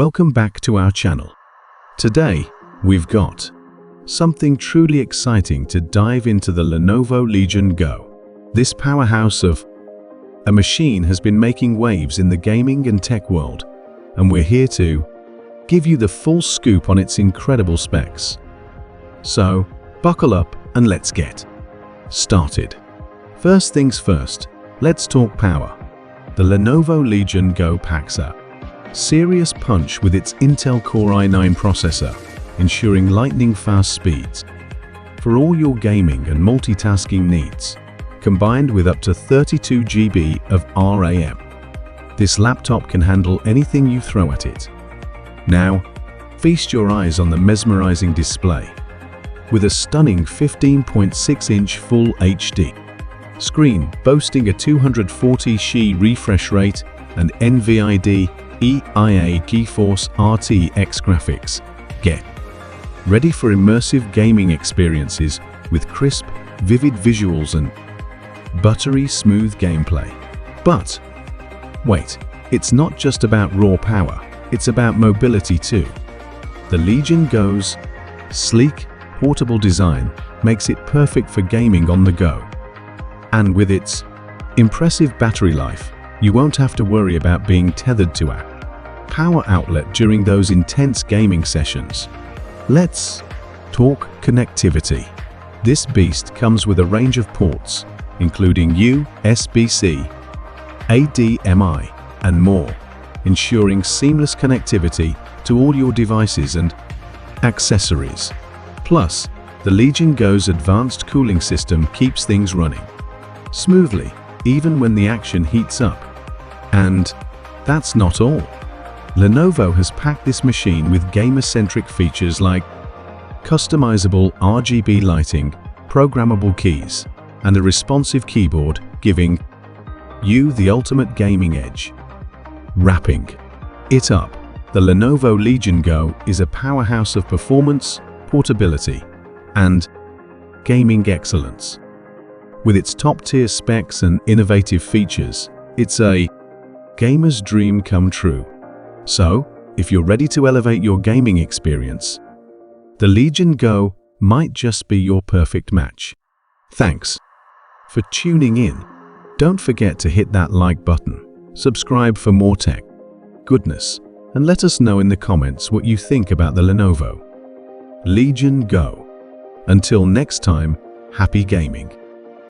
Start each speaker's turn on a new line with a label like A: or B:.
A: Welcome back to our channel. Today, we've got something truly exciting to dive into: the Lenovo Legion Go. This powerhouse of a machine has been making waves in the gaming and tech world, and we're here to give you the full scoop on its incredible specs. So, buckle up and let's get started. First things first, let's talk power. The Lenovo Legion Go packs a serious punch with its Intel Core i9 processor, ensuring lightning-fast speeds for all your gaming and multitasking needs, combined with up to 32 GB of RAM. This laptop can handle anything you throw at it. Now, feast your eyes on the mesmerizing display. With a stunning 15.6-inch Full HD screen boasting a 240 Hz refresh rate and NVIDIA GeForce RTX graphics, get ready for immersive gaming experiences with crisp, vivid visuals and buttery smooth gameplay. But wait, it's not just about raw power, it's about mobility too. The Legion Go's sleek, portable design makes it perfect for gaming on the go. And with its impressive battery life, you won't have to worry about being tethered to a power outlet during those intense gaming sessions. Let's talk connectivity. This beast comes with a range of ports, including USB-C, HDMI, and more, ensuring seamless connectivity to all your devices and accessories. Plus, the Legion Go's advanced cooling system keeps things running smoothly, even when the action heats up. And that's not all. Lenovo has packed this machine with gamer-centric features like customizable RGB lighting, programmable keys, and a responsive keyboard, giving you the ultimate gaming edge. Wrapping it up, the Lenovo Legion Go is a powerhouse of performance, portability, and gaming excellence. With its top-tier specs and innovative features, it's a gamer's dream come true. So, if you're ready to elevate your gaming experience, the Legion Go might just be your perfect match. Thanks for tuning in. Don't forget to hit that like button, subscribe for more tech goodness, and let us know in the comments what you think about the Lenovo Legion Go. Until next time, happy gaming.